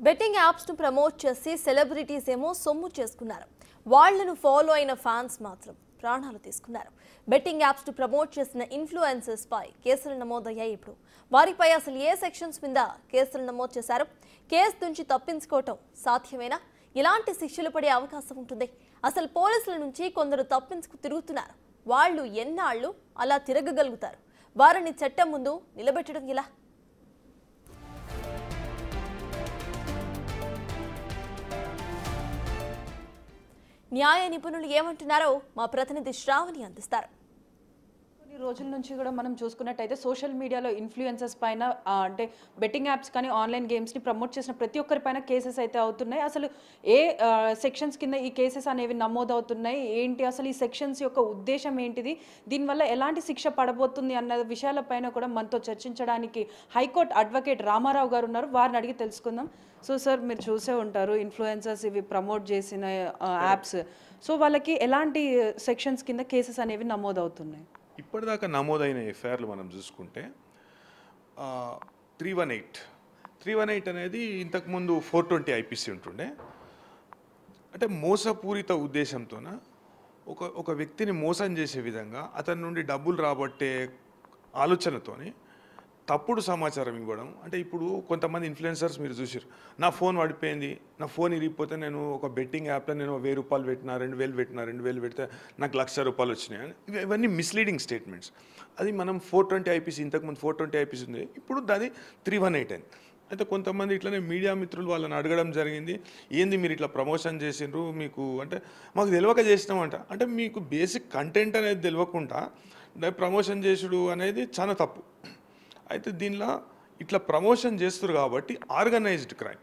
Betting apps ను promote చేసి celebrities ఏమో సొమ్ము చేసుకున్నారు. వాళ్లను ఫాలో అయిన ఫ్యాన్స్ మాత్రం ప్రాణాలు తీసుకున్నారు. బెట్టింగ్ యాప్స్ ను ప్రమోట్ చేసిన ఇన్ఫ్లుయెన్సర్స్ పై కేసులు నమోదయ్యాయి. ఇప్పుడు వారిపై అసలు ఏ సెక్షన్స్ మీద కేసులు నమోదు చేశారు? కేసు నుంచి తప్పించుకోవటం సాధ్యమేనా? ఎలాంటి శిక్షలు పడే అవకాశం ఉంటుంది? అసలు పోలీసుల నుంచి కొందరు తప్పించుకు తిరుగుతున్నారు. వాళ్ళు ఎన్నాళ్ళు అలా తిరగగలుగుతారు? వారిని చట్టం ముందు నిలబెట్టడం ఎలా? న్యాయ నిపుణులు ఏమంటున్నారో మా ప్రతినిధి శ్రావణి అందిస్తారు. కొన్ని రోజుల నుంచి కూడా మనం చూసుకున్నట్టయితే సోషల్ మీడియాలో ఇన్ఫ్లుయెన్సర్స్ పైన అంటే బెట్టింగ్ యాప్స్ కానీ ఆన్లైన్ గేమ్స్ని ప్రమోట్ చేసిన ప్రతి ఒక్కరిపైన కేసెస్ అయితే అవుతున్నాయి. అసలు ఏ సెక్షన్స్ కింద ఈ కేసెస్ అనేవి నమోదవుతున్నాయి, ఏంటి అసలు ఈ సెక్షన్స్ యొక్క ఉద్దేశం ఏంటిది, దీనివల్ల ఎలాంటి శిక్ష పడబోతుంది అన్న విషయాలపైన కూడా మనతో చర్చించడానికి హైకోర్టు అడ్వకేట్ రామారావు గారు ఉన్నారు. వారిని అడిగి తెలుసుకుందాం. సో సార్, మీరు చూసే ఉంటారు ఇన్ఫ్లుయెన్సర్స్ ఇవి ప్రమోట్ చేసిన యాప్స్, సో వాళ్ళకి ఎలాంటి సెక్షన్స్ కింద కేసెస్ అనేవి నమోదవుతున్నాయి? ఇప్పటిదాకా నమోదైన ఎఫ్ఐఆర్లు మనం చూసుకుంటే 318 అనేది ఇంతకుముందు 420 ఐపీసీ ఉంటుండే. అంటే మోసపూరిత ఉద్దేశంతోన ఒక వ్యక్తిని మోసం చేసే విధంగా అతని నుండి డబ్బులు రాబట్టే ఆలోచనతోని తప్పుడు సమాచారం ఇవ్వడం. అంటే ఇప్పుడు కొంతమంది ఇన్ఫ్లుయెన్సర్స్ మీరు చూసారు, నా ఫోన్ పడిపోయింది, నా ఫోన్ ఇరిగిపోతే నేను ఒక బెట్టింగ్ యాప్లో నేను 1000 రూపాయలు పెట్టినా, 2000 పెట్టినా, 2000 పెడితే నాకు 1,00,000 రూపాయలు వచ్చినాయి. ఇవన్నీ మిస్లీడింగ్ స్టేట్మెంట్స్. అది మనం 420 ఐపీసీ, ఇంతకుముందు 420 ఐపీసీ ఉంది, ఇప్పుడు అది 318 అయింది. అయితే కొంతమంది ఇట్లనే మీడియా మిత్రులు వాళ్ళని అడగడం జరిగింది, ఏంది మీరు ఇట్లా ప్రమోషన్ చేసిండ్రు, మీకు అంటే మాకు తెలియక చేసినామంట. అంటే మీకు బేసిక్ కంటెంట్ అనేది తెలియకుండా ప్రమోషన్ చేసుడు అనేది చాలా తప్పు. అయితే దీనిలో ఇట్లా ప్రమోషన్ చేస్తారు కాబట్టి ఆర్గనైజ్డ్ క్రైమ్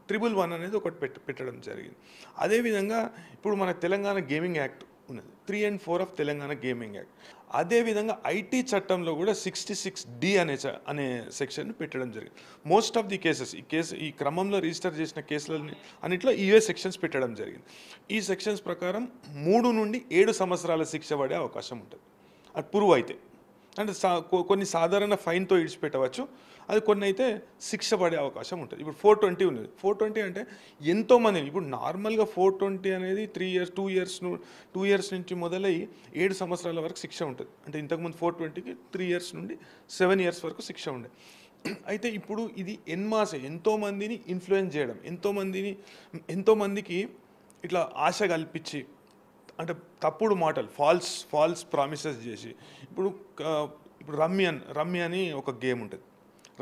111 అనేది ఒకటి పెట్టడం జరిగింది. అదేవిధంగా ఇప్పుడు మన తెలంగాణ గేమింగ్ యాక్ట్ ఉన్నది, 3 and 4 of Telangana gaming act. అదేవిధంగా ఐటీ చట్టంలో కూడా 66D అనే సెక్షన్ పెట్టడం జరిగింది. మోస్ట్ ఆఫ్ ది కేసెస్ ఈ క్రమంలో రిజిస్టర్ చేసిన కేసులని అన్నింటిలో ఇవే సెక్షన్స్ పెట్టడం జరిగింది. ఈ సెక్షన్స్ ప్రకారం 3 నుండి 7 సంవత్సరాల శిక్ష పడే అవకాశం ఉంటుంది. అది ప్రూవ్ అయితే, అంటే కొన్ని సాధారణ ఫైన్తో ఇడిచిపెట్టవచ్చు, అది కొన్ని అయితే శిక్ష పడే అవకాశం ఉంటుంది. ఇప్పుడు 420 ఉన్నది. 420 అంటే ఎంతోమంది, ఇప్పుడు నార్మల్గా 420 అనేది 2 ఇయర్స్ నుంచి మొదలై 7 సంవత్సరాల వరకు శిక్ష ఉంటుంది. అంటే ఇంతకుముందు 420కి 3 ఇయర్స్ నుండి 7 ఇయర్స్ వరకు శిక్ష ఉండే. అయితే ఇప్పుడు ఇది ఎన్మాసే ఎంతోమందిని ఇన్ఫ్లుయెన్స్ చేయడం, ఎంతోమందికి ఇట్లా ఆశ కల్పించి, అంటే తప్పుడు మాటలు, ఫాల్స్ ప్రామిసెస్ చేసి, ఇప్పుడు రమ్మీ అని ఒక గేమ్ ఉంటుంది,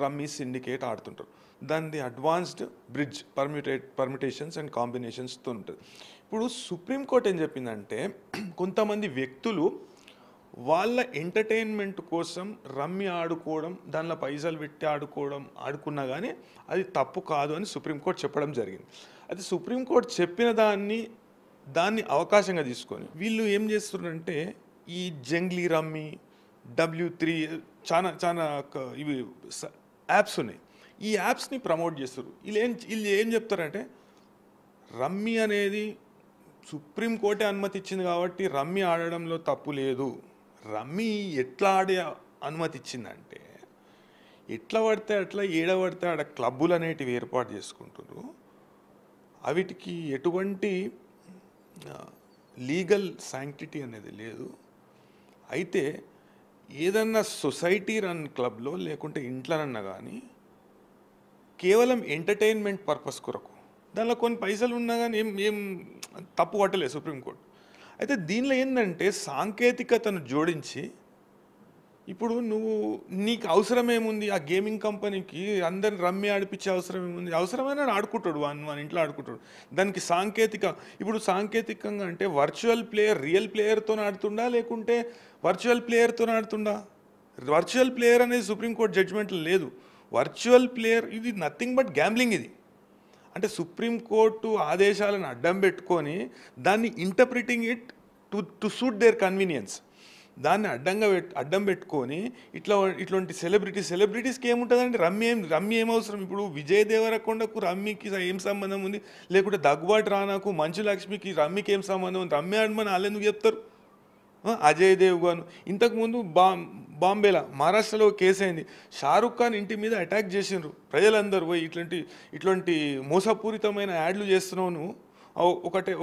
రమ్మీ సిండికేట్ ఆడుతుంటారు. దాన్ని అడ్వాన్స్డ్ బ్రిడ్జ్ పర్మిటేషన్స్ అండ్ కాంబినేషన్స్తో ఉంటుంది. ఇప్పుడు సుప్రీంకోర్టు ఏం చెప్పిందంటే, కొంతమంది వ్యక్తులు వాళ్ళ ఎంటర్టైన్మెంట్ కోసం రమ్మీ ఆడుకోవడం, దానిలో పైసలు పెట్టి ఆడుకున్నా కానీ అది తప్పు కాదు అని సుప్రీంకోర్టు చెప్పడం జరిగింది. అయితే సుప్రీంకోర్టు చెప్పిన దాన్ని అవకాశంగా తీసుకొని వీళ్ళు ఏం చేస్తున్నారంటే, ఈ జంగ్లీ రమ్మీ, W3 చాలా ఇవి యాప్స్ ఉన్నాయి, ఈ యాప్స్ని ప్రమోట్ చేస్తారు. వీళ్ళు ఏం చెప్తారంటే, రమ్మీ అనేది సుప్రీంకోర్టే అనుమతి ఇచ్చింది కాబట్టి రమ్మీ ఆడడంలో తప్పు లేదు. రమ్మీ ఎట్లా ఆడే అనుమతి ఇచ్చిందంటే, ఎట్లా పడితే అట్లా ఏడబడితే ఆడ క్లబ్బులు అనేటివి ఏర్పాటు చేసుకుంటారు. అవిటికి ఎటువంటి లీగల్ శాంక్టిటీ అనేది లేదు. అయితే ఏదన్నా సొసైటీ రన్ క్లబ్లో లేకుంటే ఇంట్లోనన్నా కానీ కేవలం ఎంటర్టైన్మెంట్ పర్పస్ కొరకు దానిలో కొన్ని పైసలు ఉన్నా కానీ ఏం తప్పు పట్టలేదు సుప్రీంకోర్టు. అయితే దీనిలో ఏంటంటే సాంకేతికతను జోడించి, ఇప్పుడు నీకు అవసరం ఏముంది, ఆ గేమింగ్ కంపెనీకి అందరిని రమ్మీ ఆడిపించే అవసరం ఏముంది? అవసరమైన ఆడుకుంటాడు, మన ఇంట్లో ఆడుకుంటాడు. దానికి ఇప్పుడు సాంకేతికంగా అంటే వర్చువల్ ప్లేయర్ రియల్ ప్లేయర్తో ఆడుతుండా, లేకుంటే వర్చువల్ ప్లేయర్తో ఆడుతుండా? వర్చువల్ ప్లేయర్ అనేది సుప్రీంకోర్టు జడ్జిమెంట్లో లేదు. వర్చువల్ ప్లేయర్ ఇది నథింగ్ బట్ గ్యాంబ్లింగ్. ఇది అంటే సుప్రీంకోర్టు ఆదేశాలను అడ్డం పెట్టుకొని దాన్ని interpreting it to suit their convenience, దాన్ని అడ్డం పెట్టుకొని ఇట్లాంటి సెలబ్రిటీస్కి ఏముంటుందండి? రమ్మీ ఏం అవసరం? ఇప్పుడు విజయ్ దేవరకొండకు రమ్మీకి ఏం సంబంధం ఉంది? లేకుంటే దగ్గుబాటి రానాకు, మంచు లక్ష్మికి రమ్మీకి ఏం సంబంధం ఉంది? రమ్మీ ఆడమని వాళ్ళు ఎందుకు చెప్తారు? అజయ్ దేవ్గన్ ఇంతకుముందు బాంబేలో మహారాష్ట్రలో కేసు అయింది. షారుఖ్ ఖాన్ ఇంటి మీద అటాక్ చేసిండ్రు ప్రజలందరూ పోయి ఇట్లాంటి మోసపూరితమైన యాడ్లు చేస్తున్నావు నువ్వు.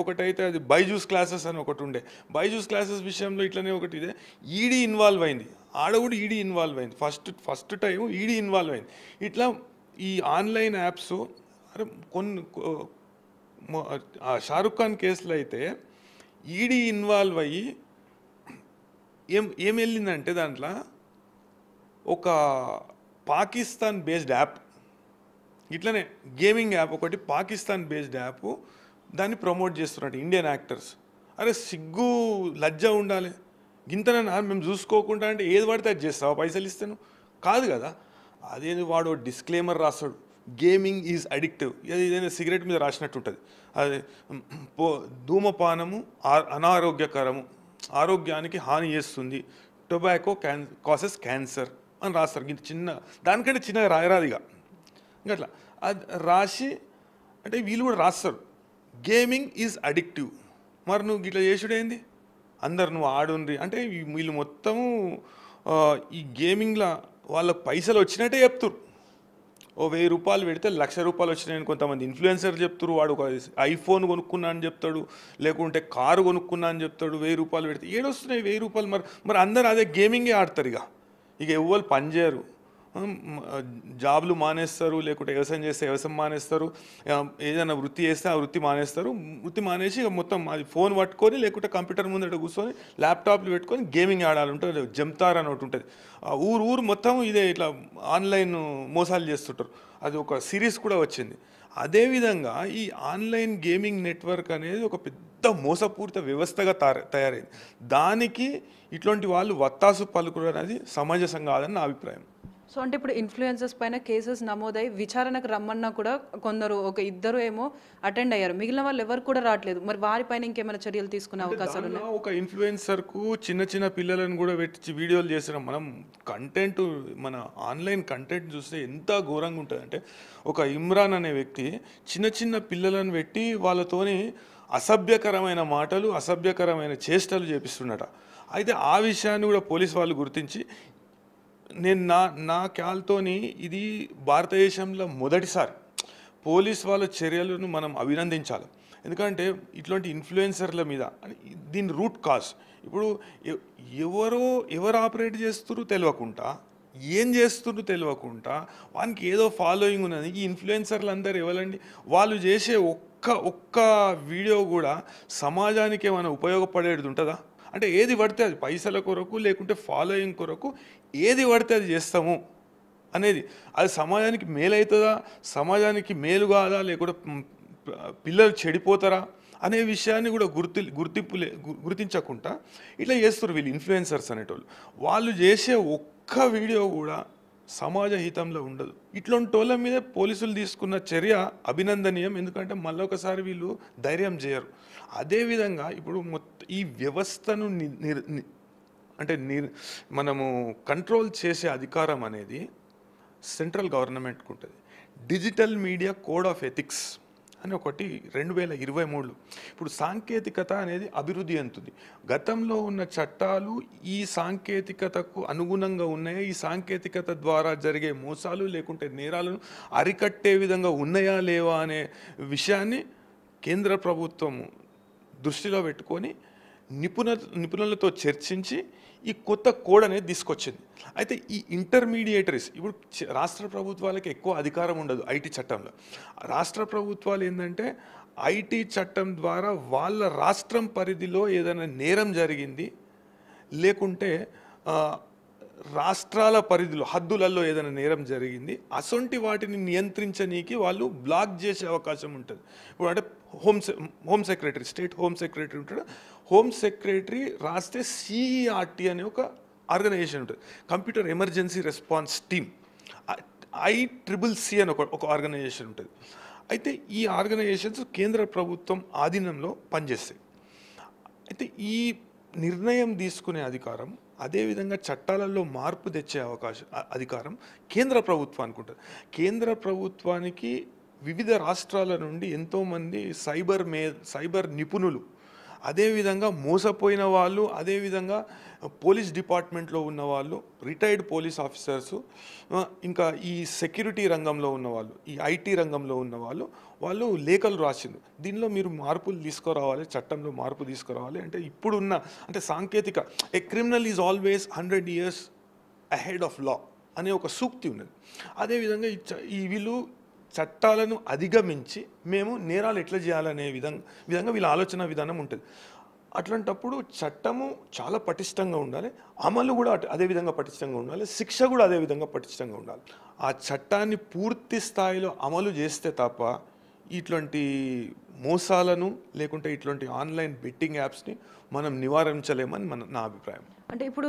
ఒకటైతే అది బైజూస్ క్లాసెస్ అని ఒకటి ఉండే, బైజూస్ క్లాసెస్ విషయంలో ఇట్లనే ఒకటి ఇదే ఈడీ ఇన్వాల్వ్ అయింది, ఆడ కూడా ఈడీ ఇన్వాల్వ్ అయింది, ఫస్ట్ టైం ఈడీ ఇన్వాల్వ్ అయింది. ఇట్లా ఈ ఆన్లైన్ యాప్స్ అరే షారుఖ్ ఖాన్ కేసులో అయితే ఈడీ ఇన్వాల్వ్ అయ్యి ఏం వెళ్ళిందంటే దాంట్లో ఒక పాకిస్తాన్ బేస్డ్ యాప్, ఇట్లనే గేమింగ్ యాప్ ఒకటి పాకిస్తాన్ బేస్డ్ యాప్, దాన్ని ప్రమోట్ చేస్తున్నట్టు ఇండియన్ యాక్టర్స్. అరే సిగ్గు లజ్జ ఉండాలి, గింతనన్నా మేము చూసుకోకుండా అంటే ఏది పడితే అది చేస్తావా పైసలు ఇస్తాను కాదు కదా. అదేది వాడు డిస్క్లైమర్ రాస్తాడు, గేమింగ్ ఈజ్ అడిక్టివ్, ఏదైనా సిగరెట్ మీద రాసినట్టు ఉంటుంది, అది ధూమపానము అనారోగ్యకరము, ఆరోగ్యానికి హాని చేస్తుంది, టొబాకో కాసెస్ క్యాన్సర్ అని రాస్తారు. ఇంత చిన్న దానికంటే చిన్నగా రాయరాదిగా ఇంకట్లా అది రాసి అంటే వీళ్ళు కూడా రాస్తారు గేమింగ్ ఈజ్ అడిక్టివ్. మరి నువ్వు ఇట్లా చేసుడేంది, అందరు నువ్వు ఆడుండ్రి అంటే వీళ్ళు మొత్తము ఈ గేమింగ్లో వాళ్ళకు పైసలు వచ్చినట్టే చెప్తురు. ఓ 1000 రూపాయలు పెడితే 1,00,000 రూపాయలు వచ్చినాయని కొంతమంది ఇన్ఫ్లుయెన్సర్ చెప్తారు. వాడు ఒక ఐఫోన్ కొనుక్కున్నా అని చెప్తాడు, లేకుంటే కారు కొనుక్కున్నా అని చెప్తాడు. 1000 రూపాయలు పెడితే ఏడొస్తున్నాయి 1000 రూపాయలు. మరి అందరు అదే గేమింగే ఆడతారు. ఇక ఎవ్వరు పని చేయరు, జాబ్లు మానేస్తారు, లేకుంటే వ్యవసాయం చేస్తే వ్యవసాయం మానేస్తారు, ఏదైనా వృత్తి చేస్తే ఆ వృత్తి మానేస్తారు. వృత్తి మానేసి ఇక మొత్తం అది ఫోన్ పట్టుకొని లేకుంటే కంప్యూటర్ ముందట కూర్చొని ల్యాప్టాప్లు పెట్టుకొని గేమింగ్ ఆడాలి ఉంటుంది. జంతార్ అని ఒకటి ఉంటుంది, ఊరు మొత్తం ఇదే ఇట్లా ఆన్లైన్ మోసాలు చేస్తుంటారు. అది ఒక సిరీస్ కూడా వచ్చింది. అదేవిధంగా ఈ ఆన్లైన్ గేమింగ్ నెట్వర్క్ అనేది ఒక పెద్ద మోసపూరిత వ్యవస్థగా తయారైంది. దానికి ఇట్లాంటి వాళ్ళు వత్తాసు పలుకుడు అనేది సమంజసం కాదని నా అభిప్రాయం. సో అంటే ఇప్పుడు ఇన్ఫ్లుయెన్సర్స్ పైన కేసెస్ నమోదై విచారణకు రమ్మన్నా కూడా కొందరు ఇద్దరు ఏమో అటెండ్ అయ్యారు, మిగిలిన వాళ్ళు ఎవరు కూడా రావట్లేదు. మరి వారిపైన ఇంకేమైనా చర్యలు తీసుకునే అవకాశాలు ఉన్నాయి? ఒక ఇన్ఫ్లుయెన్సర్కు చిన్న పిల్లలను కూడా పెట్టి వీడియోలు చేసిన మనం కంటెంట్, మన ఆన్లైన్ కంటెంట్ చూస్తే ఎంత ఘోరంగా ఉంటుంది అంటే, ఒక ఇమ్రాన్ అనే వ్యక్తి చిన్న పిల్లలను పెట్టి వాళ్ళతోని అసభ్యకరమైన మాటలు, అసభ్యకరమైన చేష్టలు చేపిస్తున్నట. అయితే ఆ విషయాన్ని కూడా పోలీస్ వాళ్ళు గుర్తించి, నేను నా క్యాల్తోని ఇది భారతదేశంలో మొదటిసారి పోలీస్ వాళ్ళ చర్యలను మనం అభినందించాలి. ఎందుకంటే ఇట్లాంటి ఇన్ఫ్లుయెన్సర్ల మీద దీని రూట్ కాజ్ ఇప్పుడు ఎవరు ఆపరేట్ చేస్తున్నారు తెలియకుండా, ఏం చేస్తున్నారు తెలియకుండా, వానికి ఏదో ఫాలోయింగ్ ఉన్నది. ఈ ఇన్ఫ్లుయెన్సర్లు అందరు ఎవరండి, వాళ్ళు చేసే ఒక్క వీడియో కూడా సమాజానికి ఏమైనా ఉపయోగపడేది ఉంటుందా? అంటే ఏది పడితే అది పైసల కొరకు లేకుంటే ఫాలోయింగ్ కొరకు ఏది పడితే అది చేస్తాము అనేది, అది సమాజానికి మేలు అవుతుందా, సమాజానికి మేలు కాదా, లేకుంటే పిల్లలు చెడిపోతారా అనే విషయాన్ని కూడా గుర్తించకుండా ఇట్లా చేస్తారు వీళ్ళు ఇన్ఫ్లుయెన్సర్స్ అనేటోళ్ళు. వాళ్ళు చేసే ఒక్క వీడియో కూడా సమాజ హితంలో ఉండదు. ఇట్లాంటి వాళ్ళ మీద పోలీసులు తీసుకున్న చర్య అభినందనీయం. ఎందుకంటే మళ్ళొకసారి వీళ్ళు ధైర్యం చేయరు. అదేవిధంగా ఇప్పుడు ఈ వ్యవస్థను మనము కంట్రోల్ చేసే అధికారం అనేది సెంట్రల్ గవర్నమెంట్కి ఉంటుంది. Digital media code of ethics అని ఒకటి 2023లో. ఇప్పుడు సాంకేతికత అనేది అభివృద్ధి చెందుతుంది. గతంలో ఉన్న చట్టాలు ఈ సాంకేతికతకు అనుగుణంగా ఉన్నాయా, ఈ సాంకేతికత ద్వారా జరిగే మోసాలు లేకుంటే నేరాలను అరికట్టే విధంగా ఉన్నాయా లేవా అనే విషయాన్ని కేంద్ర ప్రభుత్వం దృష్టిలో పెట్టుకొని నిపుణులతో చర్చించి ఈ కొత్త కోడ్ అనేది తీసుకొచ్చింది. అయితే ఈ ఇంటర్మీడియేటరీస్, ఇప్పుడు రాష్ట్ర ప్రభుత్వాలకి ఎక్కువ అధికారం ఉండదు ఐటీ చట్టంలో. రాష్ట్ర ప్రభుత్వాలు ఏంటంటే ఐటీ చట్టం ద్వారా వాళ్ళ రాష్ట్రం పరిధిలో ఏదైనా నేరం జరిగింది, లేకుంటే రాష్ట్రాల పరిధిలో హద్దులలో ఏదైనా నేరం జరిగింది, అసొంటి వాటిని నియంత్రించనీకి వాళ్ళు బ్లాక్ చేసే అవకాశం ఉంటుంది. ఇప్పుడు అంటే home secretary, state home secretary ఉంటాడు. హోమ్ సెక్రటరీ రాస్తే సిఈఆర్టీ అనే ఒక ఆర్గనైజేషన్ ఉంటుంది, computer emergency response team. ICCC అని ఒక ఆర్గనైజేషన్ ఉంటుంది. అయితే ఈ ఆర్గనైజేషన్స్ కేంద్ర ప్రభుత్వం ఆధీనంలో పనిచేస్తాయి. అయితే ఈ నిర్ణయం తీసుకునే అధికారం, అదేవిధంగా చట్టాలలో మార్పు తెచ్చే అధికారం కేంద్ర ప్రభుత్వానికి ఉంటుంది. కేంద్ర ప్రభుత్వానికి వివిధ రాష్ట్రాల నుండి ఎంతోమంది సైబర్ నిపుణులు అదేవిధంగా మోసపోయిన వాళ్ళు, అదేవిధంగా పోలీస్ డిపార్ట్మెంట్లో ఉన్న వాళ్ళు, రిటైర్డ్ పోలీస్ ఆఫీసర్సు, ఇంకా ఈ సెక్యూరిటీ రంగంలో ఉన్నవాళ్ళు, ఈ ఐటీ రంగంలో ఉన్నవాళ్ళు, వాళ్ళు లేఖలు రాసిండు. దీనిలో మీరు మార్పులు తీసుకురావాలి, చట్టంలో మార్పు తీసుకురావాలి. అంటే ఇప్పుడున్న అంటే సాంకేతిక a criminal is always 100 years ahead of law అనే ఒక సూక్తి ఉన్నది. అదేవిధంగా ఈ వీళ్ళు చట్టాలను అధిగమించి మేము నేరాలు ఎట్లా చేయాలనే విధంగా వీళ్ళ ఆలోచన విధానం ఉంటుంది. అట్లాంటప్పుడు చట్టము చాలా పటిష్టంగా ఉండాలి, అమలు కూడా అదే విధంగా పటిష్టంగా ఉండాలి, శిక్ష కూడా అదే విధంగా పటిష్టంగా ఉండాలి. ఆ చట్టాన్ని పూర్తి స్థాయిలో అమలు చేస్తే తప్ప ఇట్లాంటి మోసాలను లేకుంటే ఇట్లాంటి ఆన్లైన్ బెట్టింగ్ యాప్స్ని మనం నివారించలేమని నా అభిప్రాయం. అంటే ఇప్పుడు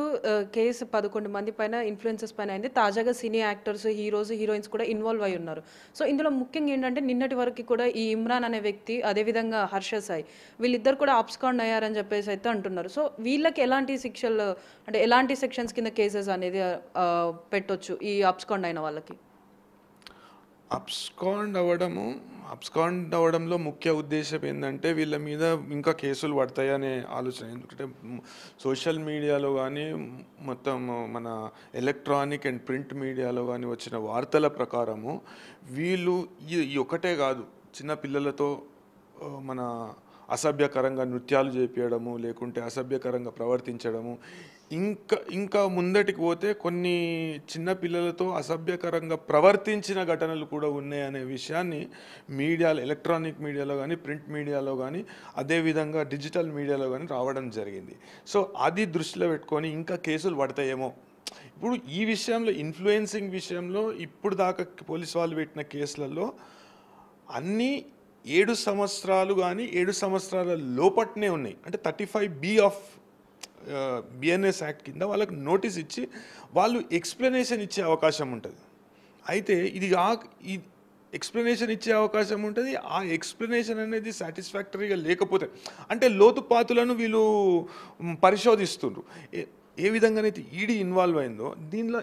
కేసు 11 మంది పైన ఇన్ఫ్లుయెన్సర్స్ పైన అయింది. తాజాగా సినీ యాక్టర్స్, హీరోస్, హీరోయిన్స్ కూడా ఇన్వాల్వ్ అయి ఉన్నారు. సో ఇందులో ముఖ్యంగా ఏంటంటే నిన్నటి వరకు కూడా ఈ ఇమ్రాన్ అనే వ్యక్తి, అదేవిధంగా హర్ష సాయి, వీళ్ళిద్దరు కూడా అబ్స్కాండ్ అయ్యారని చెప్పేసి అయితే అంటున్నారు. సో వీళ్ళకి ఎలాంటి శిక్షలు, అంటే ఎలాంటి సెక్షన్స్ కింద కేసెస్ అనేది పెట్టొచ్చు ఈ అబ్స్కాండ్ అయిన వాళ్ళకి? అబ్స్కాండ్ అవ్వడంలో ముఖ్య ఉద్దేశం ఏంటంటే వీళ్ళ మీద ఇంకా కేసులు పడతాయనే ఆలోచన. ఎందుకంటే సోషల్ మీడియాలో కానీ మొత్తం మన ఎలక్ట్రానిక్ అండ్ ప్రింట్ మీడియాలో కానీ వచ్చిన వార్తల ప్రకారము వీళ్ళు ఈ ఒకటే కాదు, చిన్న పిల్లలతో మన అసభ్యకరంగా నృత్యాలు చేపించడము, లేకుంటే అసభ్యకరంగా ప్రవర్తించడము, ఇంకా ముందటికి పోతే కొన్ని చిన్న పిల్లలతో అసభ్యకరంగా ప్రవర్తించిన ఘటనలు కూడా ఉన్నాయనే విషయాన్ని మీడియాలో, ఎలక్ట్రానిక్ మీడియాలో కానీ, ప్రింట్ మీడియాలో కానీ, అదేవిధంగా డిజిటల్ మీడియాలో కానీ రావడం జరిగింది. సో అది దృష్టిలో పెట్టుకొని ఇంకా కేసులు పడతాయేమో. ఇప్పుడు ఈ విషయంలో, ఇన్ఫ్లుయెన్సింగ్ విషయంలో ఇప్పుడు దాకా పోలీసు వాళ్ళు పెట్టిన కేసులలో అన్నీ 7 సంవత్సరాలు కానీ 7 సంవత్సరాల లోపట్నే ఉన్నాయి. అంటే 35B ఆఫ్ బిఎన్ఎస్ యాక్ట్ కింద వాళ్ళకి నోటీస్ ఇచ్చి వాళ్ళు ఎక్స్ప్లెనేషన్ ఇచ్చే అవకాశం ఉంటుంది. అయితే ఈ ఎక్స్ప్లెనేషన్ ఇచ్చే అవకాశం ఉంటుంది. ఆ ఎక్స్ప్లెనేషన్ అనేది సాటిస్ఫాక్టరీగా లేకపోతే, అంటే లోతుపాతులను వీళ్ళు పరిశోధిస్తుండ్రు. ఏ విధంగానైతే ఈడీ ఇన్వాల్వ్ అయిందో దీనిలో